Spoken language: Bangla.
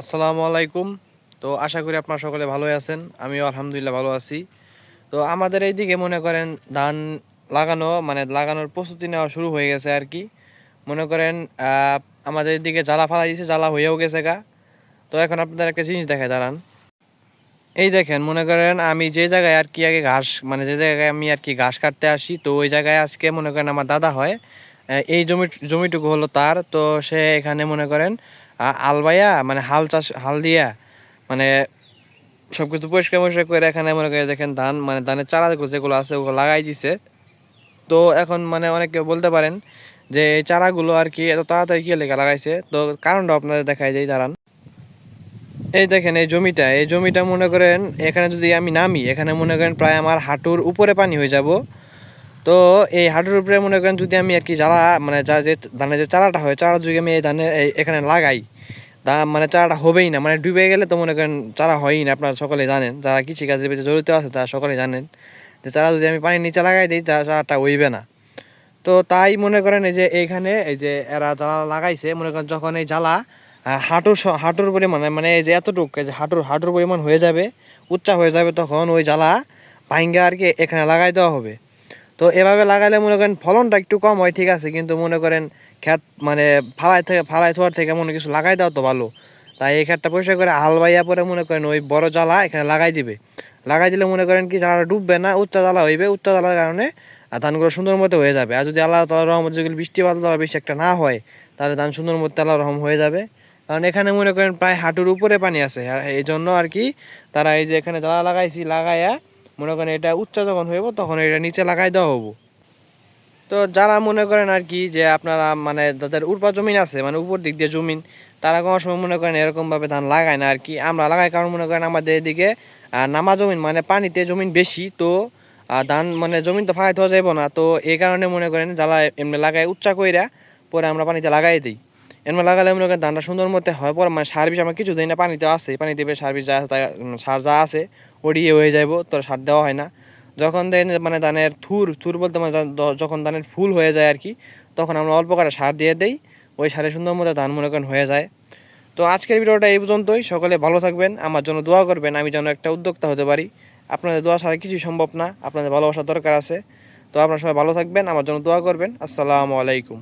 আসসালামু আলাইকুম। তো আশা করি আপনারা সকলে ভালোই আছেন। আমিও আলহামদুলিল্লাহ ভালো আছি। তো আমাদের এইদিকে মনে করেন ধান লাগানোর প্রস্তুতি নেওয়া শুরু হয়ে গেছে আর কি। মনে করেন আমাদের এদিকে জ্বালা ফালা দিয়েছে, জ্বালা হয়েও গেছে গা। তো এখন আপনাদের একটা জিনিস দেখায় দাঁড়ান। এই দেখেন, মনে করেন আমি যে জায়গায় আর কি আগে ঘাস যে জায়গায় আমি আর কি ঘাস কাটতে আসি, তো ওই জায়গায় আজকে মনে করেন আমার দাদা হয়। এই জমিটুকু হলো তার। তো সে এখানে মনে করেন আলবাইয়া হাল দিয়া মানে সবকিছু পরিষ্কার পরিষ্কার করে এখানে মনে করে দেখেন ধানের চারাগুলো যেগুলো আছে ওগুলো লাগাই দিছে। তো এখন অনেকে বলতে পারেন যে এই চারাগুলো আর কি এত তাড়াতাড়ি কি লেগে লাগাইছে, তো কারণটা আপনাদের দেখাই যায় দাঁড়ান। এই দেখেন এই জমিটা মনে করেন এখানে যদি আমি নামি, এখানে মনে করেন প্রায় আমার হাঁটুর উপরে পানি হয়ে যাব। তো এই হাঁটুর উপরে মনে করেন যদি আমি আর কি যে ধানের যে চারাটা হয়, চারা যদি আমি এখানে লাগাই, চারাটা হবেই না, ডুবে গেলে তো মনে করেন চারা হয়ই না। আপনারা সকলে জানেন, যারা কৃষিকাজের ভিতরে জড়িত আছে তারা সকলে জানেন যে চারা যদি আমি পানির নিচে লাগাই দিই চারাটা হইবে না। তো তাই মনে করেন এই যে এইখানে এই যে এরা জ্বালা লাগাইছে, মনে করেন যখন এই জ্বালা হাঁটুর পরিমাণ এই যে এতটুকু যে হাঁটুর পরিমাণ হয়ে যাবে, উচ্চা হয়ে যাবে, তখন ওই জ্বালা ভাঙ্গা আর কি এখানে লাগাই দেওয়া হবে। তো এভাবে লাগাইলে মনে করেন ফলনটা একটু কম হয়, ঠিক আছে, কিন্তু মনে করেন ক্ষেত ফালাই থোয়ার থেকে মনে কিছু লাগাই দেওয়া তো ভালো। তাই এই ক্ষেতটা পরিষ্কার করে হাল বাইয়া পরে মনে করেন ওই বড় জ্বালা এখানে লাগাই দিবে। লাগাই দিলে মনে করেন কি জ্বালাটা ডুববে না, উচ্চ জ্বালা হইবে, উচ্চ জ্বালার কারণে ধানগুলো সুন্দর মতো হয়ে যাবে। আর যদি আল্লাহ তাআলার রহমত যেগুলো বৃষ্টি বাদল বেশি একটা না হয়, তাহলে ধান সুন্দর মতো আল্লাহর রহম হয়ে যাবে। কারণ এখানে মনে করেন প্রায় হাঁটুর উপরে পানি আছে, আর এই জন্য আর কি তারা এই যে এখানে জ্বালা লাগাইয়া মনে করেন এটা উচ্চ যখন হইব তখন এটা নিচে লাগাই দেওয়া হবো। তো যারা মনে করেন আর কি যে আপনারা যাদের উর্বর জমিন আছে, উপর দিক দিয়ে জমিন, তারা কোনো সময় মনে করেন এরকমভাবে ধান লাগায় না আর কি। আমরা লাগাই কারণ মনে করেন আমাদের এদিকে নামা জমিন, পানিতে জমিন বেশি। তো ধান জমিন তো ফাঁকাই দেওয়া যাইব না, তো এই কারণে মনে করেন জ্বালা এমনি লাগাই উচ্চা কইরা পরে আমরা পানিতে লাগাই দিই। এমনি লাগালে মনে করেন ধানটা সুন্দর মতো হয়। পরে সার বিষ আমরা কিছু দিই না, পানিতে আছে, পানি দেবে সার বিষ যা সার যা আছে ওড়িয়ে হয়ে যাইব, তো সার দেওয়া হয় না। যখন দেখেন যে ধানের থুর থুর বলতে যখন ধানের ফুল হয়ে যায় আর কি, তখন আমরা অল্প করে সার দিয়ে দেই। ওই সারে সুন্দর মতো ধান মনে করেন হয়ে যায়। তো আজকের ভিডিওটা এই পর্যন্তই। সকলে ভালো থাকবেন, আমার জন্য দোয়া করবেন, আমি যেন একটা উদ্যোক্তা হতে পারি। আপনাদের দোয়া ছাড়া কিছুই সম্ভব না, আপনাদের ভালোবাসার দরকার আছে। তো আপনারা সবাই ভালো থাকবেন, আমার জন্য দোয়া করবেন। আসসালামু আলাইকুম।